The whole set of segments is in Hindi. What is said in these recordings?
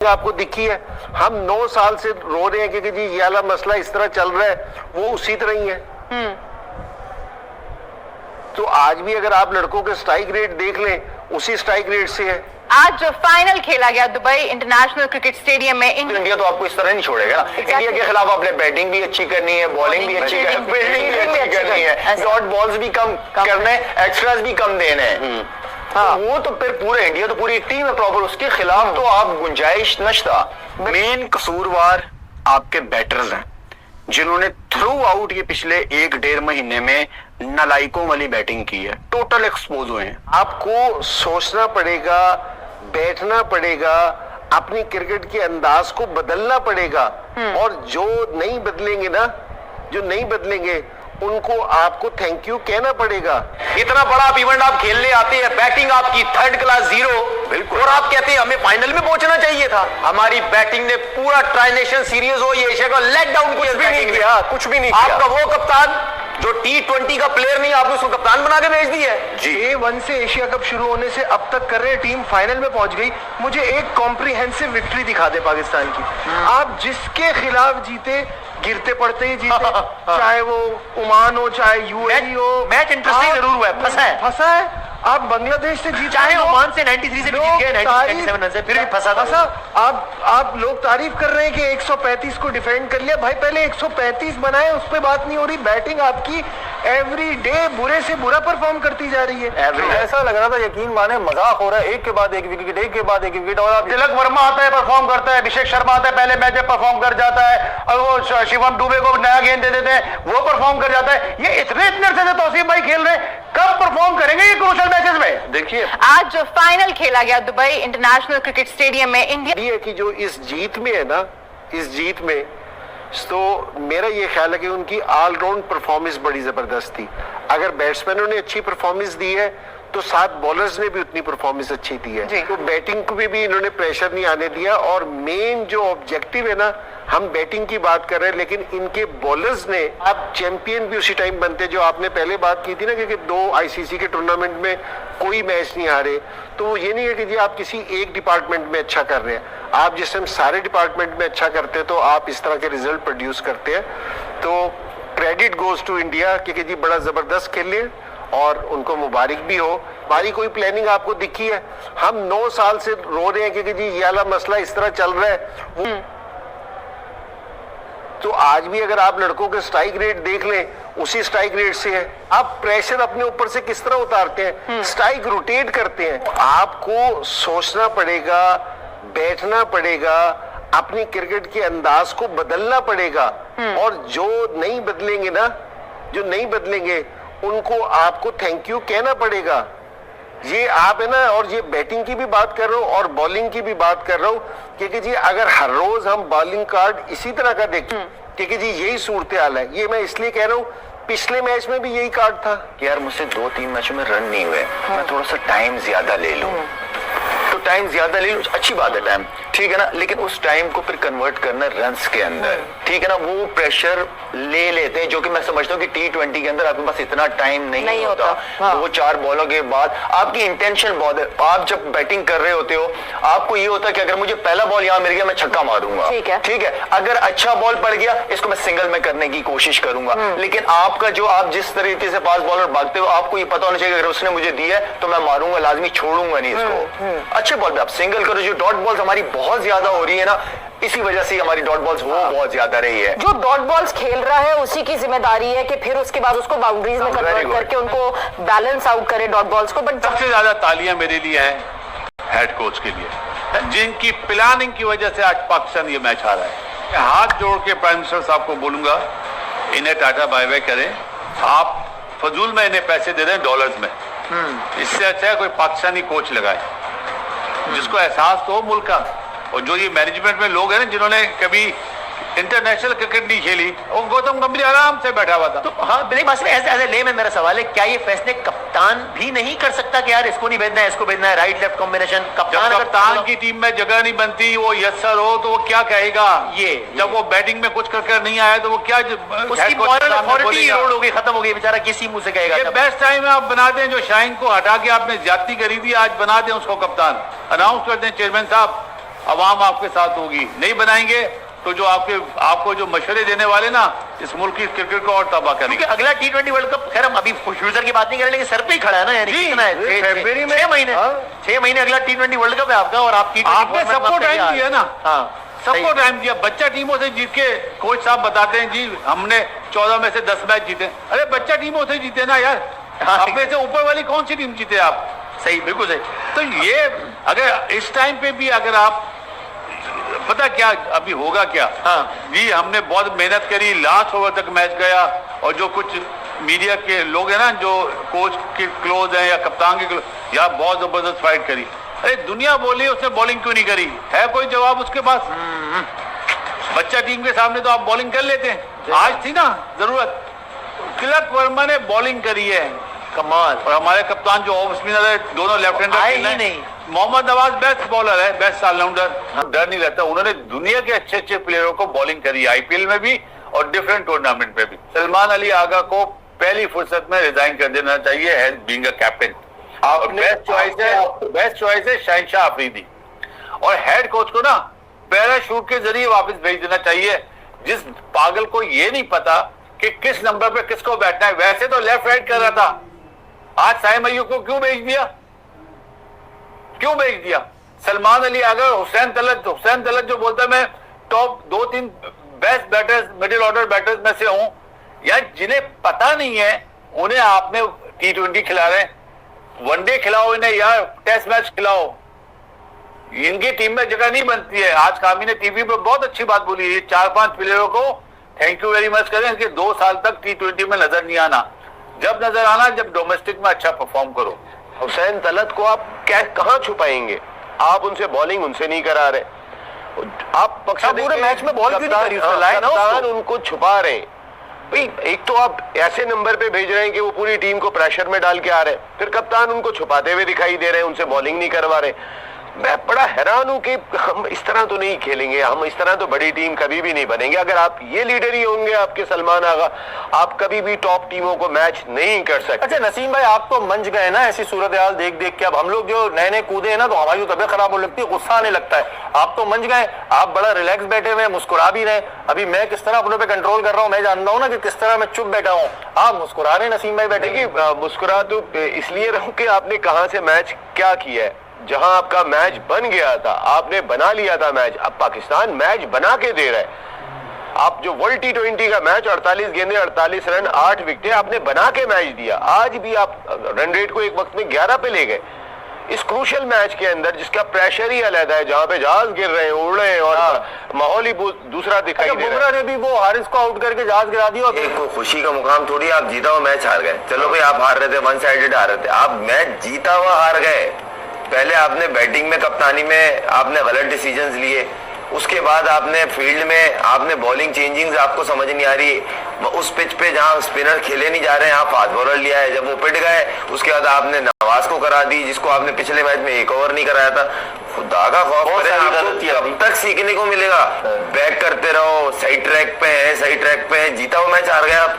आपको दिखी है। हम 9 साल से रो रहे हैं कि जी ये वाला मसला इस तरह चल रहा है, वो उसी तरह ही है। तो आज भी अगर आप लड़कों के स्ट्राइक रेट देख लें, उसी स्ट्राइक रेट से है। आज जो फाइनल खेला गया दुबई इंटरनेशनल क्रिकेट स्टेडियम में, इंडिया तो आपको इस तरह नहीं छोड़ेगा ना। इंडिया के खिलाफ आपने बैटिंग भी अच्छी करनी है, बॉलिंग भी अच्छी करनी है, फील्डिंग भी अच्छी करनी है, डॉट बॉल्स भी कम करने, एक्स्ट्रास भी कम देने हैं। हाँ, वो तो फिर पूरे इंडिया तो पूरी टीम है प्रॉपर, उसके खिलाफ तो आप गुंजाइश नश्ता। मेन कसूरवार आपके बैटर्स हैं, जिन्होंने थ्रू आउट ये पिछले 1-1.5 महीने में नालायकों वाली बैटिंग की है, टोटल एक्सपोज हुए हैं। आपको सोचना पड़ेगा, बैठना पड़ेगा, अपनी क्रिकेट के अंदाज को बदलना पड़ेगा, और जो नहीं बदलेंगे ना, जो नहीं बदलेंगे उनको आपको थैंक यू कहना पड़ेगा। इतना बड़ा इवेंट आप खेलने आते हैं, बैटिंग आपकी 3rd क्लास 0, बिल्कुल, और आप कहते हैं हमें फाइनल में पहुंचना चाहिए था। हमारी बैटिंग ने पूरा ट्राई नेशन सीरीज हो, ये एशिया का लेट डाउन कुछ भी नहीं किया, कुछ भी नहीं किया। आपका वो कप्तान जो T20 का प्लेयर नहीं, आपने उसको कप्तान बना के भेज दी है जी। A1 से एशिया कप शुरू होने से अब तक कर रहे टीम फाइनल में पहुंच गई। मुझे एक कॉम्प्रिहेंसिव विक्ट्री दिखा दे पाकिस्तान की। आप जिसके खिलाफ जीते, गिरते पड़ते ही जीते, चाहे वो ओमान हो, चाहे यूएई हो। मैच इंटरेस्टिंग जरूर हुआ है, फंसा है। आप बांग्लादेश से जीते, चाहे ओमान से 93 से भी जीत गए, 97 से, फिर भी फंसा। आप लोग तारीफ कर रहे हैं कि 135 को डिफेंड कर लिया। भाई पहले 135 बनाए, उस पर बात नहीं हो रही। बैटिंग आपकी एवरी डे बुरे से बुरा परफॉर्म करती जा रही है। ऐसा लग रहा था यकीन माने मजाक हो रहा है, एक के बाद एक विकेट, एक के बाद एक विकेट। और अब तिलक वर्मा आता है, परफॉर्म करता है, अभिषेक शर्मा आता है, पहले मैच में परफॉर्म कर जाता है, और वो शिवम दुबे को नया गेंद दे देते हैं, वो परफॉर्म कर जाता है। ये इतने अरसे से तौसीफ भाई खेल रहे हैं, कब परफॉर्म करेंगे ये क्रूशियल मैचेस में? देखिए आज जो फाइनल खेला गया दुबई इंटरनेशनल क्रिकेट स्टेडियम में, इंडिया की जो इस जीत में है ना, इस जीत में तो मेरा ये ख्याल है कि उनकी ऑलराउंड परफॉर्मेंस बड़ी जबरदस्त थी। अगर बैट्समैनों ने अच्छी परफॉर्मेंस दी है तो साथ बॉलर्स ने भी उतनी परफॉर्मेंस अच्छी दी है। तो बैटिंग को भी इन्होंने प्रेशर नहीं आने दिया। और मेन जो ऑब्जेक्टिव है ना, हम बैटिंग की बात कर रहे हैं, लेकिन इनके बॉलर्स ने, आप चैंपियन भी उसी टाइम बनते, जो आपने पहले बात की थी ना कि 2 आईसीसी के टूर्नामेंट में कोई मैच नहीं हारे। तो ये नहीं है कि जी आप किसी एक डिपार्टमेंट में अच्छा कर रहे हैं, आप जिस टाइम सारे डिपार्टमेंट में अच्छा करते हैं तो आप इस तरह के रिजल्ट प्रोड्यूस करते हैं। तो क्रेडिट गोज टू इंडिया कि जी बड़ा जबरदस्त खेले, और उनको मुबारक भी हो। हमारी कोई प्लानिंग आपको दिखी है? हम 9 साल से रो रहे हैं कि जी ये वाला मसला इस तरह चल रहा है। तो आज भी अगर आप लड़कों के स्ट्राइक रेट देख लें, उसी स्ट्राइक रेट से है। आप प्रेशर अपने ऊपर से किस तरह उतारते हैं, स्ट्राइक रोटेट करते हैं। आपको सोचना पड़ेगा, बैठना पड़ेगा, अपनी क्रिकेट के अंदाज को बदलना पड़ेगा, और जो नहीं बदलेंगे ना, जो नहीं बदलेंगे उनको आपको थैंक यू कहना पड़ेगा। ये आप है ना, और ये बैटिंग की भी बात कर रहा हूँ और बॉलिंग की भी बात कर रहा हूँ, क्योंकि जी अगर हर रोज हम बॉलिंग कार्ड इसी तरह का देखें, क्योंकि जी यही सूरत हाल है। ये मैं इसलिए कह रहा हूँ, पिछले मैच में भी यही कार्ड था कि यार मुझसे 2-3 मैचों में रन नहीं हुए, मैं थोड़ा सा टाइम ज्यादा ले लूं। तो टाइम ज्यादा ले लूं, अच्छी बात है टाइम, ठीक है ना, लेकिन उस टाइम को फिर कन्वर्ट करना रन्स के अंदर, ठीक है ना। वो प्रेशर ले लेते हैं, जो कि मैं समझता हूँ कि T20 के अंदर आपके पास इतना टाइम नहीं होता। हाँ। वो 4 बॉलों के बाद आपकी इंटेंशन बहुत है। आप जब बैटिंग कर रहे होते हो, आपको ये होता है कि अगर मुझे पहला बॉल यहाँ मिल गया, मैं छक्का मारूंगा, ठीक है। अगर अच्छा बॉल पड़ गया, इसको मैं सिंगल में करने की कोशिश करूंगा। लेकिन आपका जो, आप जिस तरीके से फास्ट बॉलर भागते हो, आपको ये पता होना चाहिए अगर उसने मुझे दिया है तो मैं मारूंगा, लाजमी छोड़ूंगा नहीं इसको। अच्छे बॉल पे आप सिंगल करो। जो डॉट बॉल्स हमारी बहुत ज्यादा हो रही है ना, इसी वजह से हमारी डॉट बॉल्स वो बहुत ज्यादा रही है। जो डॉट बॉल्स खेल रहा है उसी की जिम्मेदारी है कि फिर उसके बाद उसको बाउंड्रीज में कन्वर्ट करके उनको बैलेंस आउट करे डॉट बॉल्स को। बट सबसे ज्यादा तालियां मेरे लिए हैं हेड कोच के लिए, जिनकी प्लानिंग की वजह से आज पाकिस्तान ये मैच हारा है। हाथ जोड़ के प्राइम मिनिस्टर साहब को बोलूंगा, इन्हें टाटा बाय बाय करें। आप फजूल में इन्हें पैसे दे दें डॉलर्स में, इससे अच्छा है कोई पाकिस्तानी कोच लगाए जिसको एहसास तो हो मुल्क का। और जो ये मैनेजमेंट में लोग हैं ना, जिन्होंने कभी इंटरनेशनल क्रिकेट नहीं खेली, वो गौतम गंभीर आराम से बैठा हुआ था। तो हाँ, ऐसे ले में मेरा सवाल है, क्या ये फैसले कप्तान भी नहीं कर सकता कि यार इसको नहीं भेजना है, इसको भेजना है, राइट लेफ्ट कॉम्बिनेशन? कप्तान की टीम में जगह नहीं बनती, वो यस सर हो तो वो क्या कहेगा? ये जब वो बैटिंग में कुछ कर नहीं आया तो वो क्या, उसकी मॉरल अथॉरिटी इरोड हो गई, खत्म हो गई, बेचारा किसी मुंह से कहेगा? ये बेस्ट टाइम है, आप बना दें जो शाइन को हटा के आपने ज्यादती करी थी, आज बना दें उसको कप्तान, अनाउंस कर दें चेयरमैन साहब अवाम आपके साथ होगी। नहीं बनाएंगे तो जो आपको जो मशवरे देने वाले ना इस मुल्क की क्रिकेट को और तबाह करेंगे। क्योंकि अगला T20 वर्ल्ड कप, खैर हम अभी फ्यूचर की बात नहीं कर रहे, लेकिन सर पे ही खड़ा है ना, यानी कितना है, फरवरी में 6 महीने, 6 महीने अगला T20 वर्ल्ड कप है आपका, और आप आपने सबको टाइम दिया ना, सबको सही। टाइम दिया। बच्चा टीमों से जीत के कोच साहब बताते हैं जी हमने 14 में से 10 मैच जीते। अरे बच्चा टीमों से जीते ना यार, अपने से ऊपर वाली कौन सी टीम जीते आप? सही, बिल्कुल सही। तो ये अगर इस टाइम पे भी अगर आप, पता क्या अभी होगा क्या, जी हमने बहुत मेहनत करी, लास्ट ओवर तक मैच गया, और जो कुछ मीडिया के लोग हैं ना जो कोच के क्लोज हैं या कप्तान के क्लोज, यार बहुत जबरदस्त फाइट करी। अरे दुनिया बोली उसने बॉलिंग क्यों नहीं करी? है कोई जवाब उसके पास? बच्चा टीम के सामने तो आप बॉलिंग कर लेते हैं। आज थी ना जरूरत, तिलक वर्मा ने बॉलिंग करी है कमाल। और हमारे कप्तान जो ऑफ स्पिनर है, दोनों लेफ्ट हैंडर आए ही नहीं। मोहम्मद नवाज बेस्ट बॉलर है, बेस्ट ऑलराउंडर, डर नहीं रहता। उन्होंने दुनिया के अच्छे अच्छे प्लेयरों को बॉलिंग करी, आईपीएल में भी और डिफरेंट टूर्नामेंट में भी। सलमान अली आगा को पहली फुर्सत में रिजाइन कर देना चाहिए as being a captain. Best choice है शहनशाह अफरीदी। और हेड कोच को ना पैराशूट के जरिए वापस भेज देना चाहिए। जिस पागल को ये नहीं पता कि किस नंबर पे किसको बैठना है, वैसे तो लेफ्ट राइट कर रहा था, आज साइम अय्यूब को क्यों भेज दिया? क्यों भेज दिया? सलमान अली अगर हुसैन तलत जो बोलता है मैं top 2-3 best batters, middle order batters में से हूं, यार जिन्हें पता नहीं है उन्हें आपने T20 खिला रहे हैं, वनडे खिलाओ इन्हें यार, टेस्ट मैच खिलाओ। इनकी टीम में जगह नहीं बनती है। आज कामी ने टीवी पर बहुत अच्छी बात बोली है, 4-5 प्लेयरों को थैंक यू वेरी मच करें, इनके 2 साल तक T20 में नजर नहीं आना। जब नजर आना जब डोमेस्टिक में अच्छा परफॉर्म करो। हुसैन तलत को आप क्या कहां छुपाएंगे? आप उनसे बॉलिंग उनसे नहीं करा रहे, आप पूरे मैच में बॉल क्यों नहीं करी उसने? लाया ना कप्तान उनको छुपा रहे हैं। भाई एक तो आप ऐसे नंबर पे भेज रहे हैं कि वो पूरी टीम को प्रेशर में डाल के आ रहे हैं, फिर कप्तान उनको छुपाते हुए दिखाई दे रहे हैं, उनसे बॉलिंग नहीं करवा रहे। मैं बड़ा हैरान हूं कि हम इस तरह तो नहीं खेलेंगे, हम इस तरह तो बड़ी टीम कभी भी नहीं बनेंगे। अगर आप ये लीडर ही होंगे आपके सलमान आगा, आप कभी भी टॉप टीमों को मैच नहीं कर सकते। अच्छा नसीम भाई, आप तो मंज गए ना ऐसी सूरत हाल देख देख के। अब हम लोग जो नए नए कूदे हैं ना, तो हमारी तबियत खराब होने लगती है, गुस्सा आने लगता है। आप तो मंज गए, आप बड़ा रिलैक्स बैठे हुए, मुस्कुरा भी रहे। अभी मैं किस तरह अपने पे कंट्रोल कर रहा हूँ मैं जानता हूँ ना, कि किस तरह मैं चुप बैठा हूँ। आप मुस्कुरा रहे नसीम भाई बैठे की। मुस्कुरा तो इसलिए रहूं कि आपने कहां से मैच क्या किया है। जहां आपका मैच बन गया था, आपने बना लिया था मैच, अब पाकिस्तान मैच बना के दे रहा है। आप जो वर्ल्ड T20 का मैच 48 गेंदें 48 रन 8 विकेटें आपने बना के मैच दिया। आज भी आप रन रेट को एक वक्त में 11 पे ले गए। इस क्रूशियल मैच के अंदर जिसका प्रेशर ही अलग है, जहां पे जहाज गिर रहे हैं, उड़ रहे हैं और माहौल ही दूसरा दिखाई दे रहा है। बुमराह ने भी वो हारिस को आउट करके जहाज गिरा दिया। एक खुशी का मुकाम थोड़ी आप जीता हुआ मैच हार गए। चलो भाई आप हार रहे थे, वन साइडेड हार रहे थे, आप मैच जीता हुआ हार गए। पहले आपने बैटिंग में, कप्तानी में आपने गलत डिसीजंस लिए, उसके बाद आपने फील्ड में आपने बॉलिंग चेंजिंग्स आपको समझ नहीं आ रही। उस पिच पे जहां स्पिनर खेले नहीं जा रहे हैं, आप फास्ट बॉलर लिया है, जब वो पिट गए उसके बाद आपने नवाज को करा दी, जिसको आपने पिछले मैच में एक ओवर नहीं कराया था। खुदा का खौफ करें, आपको कब तक सीखने को मिलेगा? बैक करते रहो, सही ट्रैक पे है, सही ट्रैक पे है, जीता हुआ मैच हार गया आप।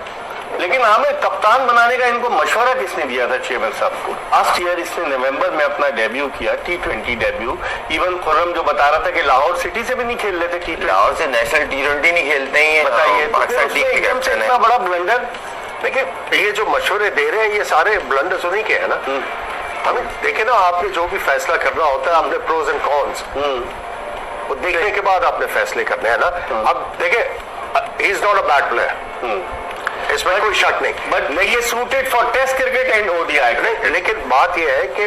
लेकिन हमें कप्तान बनाने का इनको मशवरा किसने दिया था? चेयरमैन साहब को। लास्ट ईयर इसने नवंबर में अपना डेब्यू किया, T20 डेब्यू। इवन खुर्रम जो बता रहा था कि लाहौर सिटी से भी नहीं खेल रहे थे, लाहौर से नेशनल T20 नहीं खेलते ही। बताइए पाकिस्तान टीम के कैप्टन इतना बड़ा ब्लंडर। देखिए ये जो मशवरे दे रहे हैं ये सारे ब्लंडर तो नहीं के है ना। हमें देखे ना, आपने जो भी फैसला करना होता है आपने प्रोज एंड कॉन्स वो देखने के बाद आपने फैसले करने हैं ना। अब देखे ही is not a bad player, इसमें कोई शक नहीं, बट ये suited for test cricket and ODI। लेकिन बात यह है कि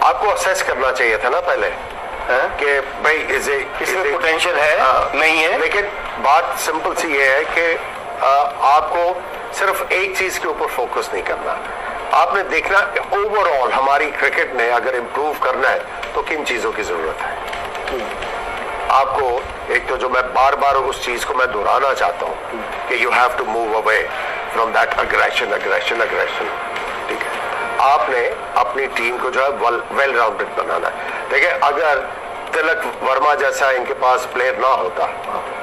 आपको असेस करना चाहिए था ना पहले कि भाई इसमें पोटेंशियल है नहीं है। लेकिन बात सिंपल सी ये है कि आपको सिर्फ एक चीज के ऊपर फोकस नहीं करना, आपने देखना ओवरऑल हमारी क्रिकेट ने अगर इम्प्रूव करना है तो किन चीजों की जरूरत है। आपको एक तो जो मैं बार बार उस चीज को मैं दोहराना चाहता हूं कि you have to move away from that aggression. ठीक है, आपने अपनी टीम को जो है वेल राउंडेड बनाना है। देखिए अगर तिलक वर्मा जैसा इनके पास प्लेयर ना होता,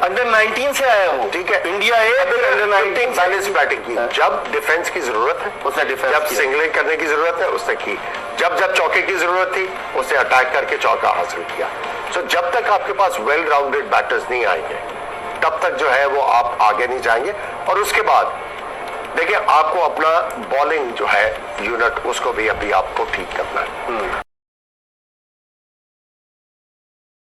अंडर 19 से आया वो, ठीक है, इंडिया अंडर 19 बैलेंस बैटिंग की। जब डिफेंस की जरूरत है उसने डिफेंस, जब सिंगलिंग करने की जरूरत है उसने की, जब चौके की जरूरत थी उसने अटैक करके चौका हासिल किया। सो जब तक आपके पास वेल राउंडेड बैटर्स नहीं आएंगे तब तक जो है वो आप आगे नहीं जाएंगे। और उसके बाद देखिए आपको अपना बॉलिंग जो है यूनिट उसको भी अभी आपको ठीक करना है।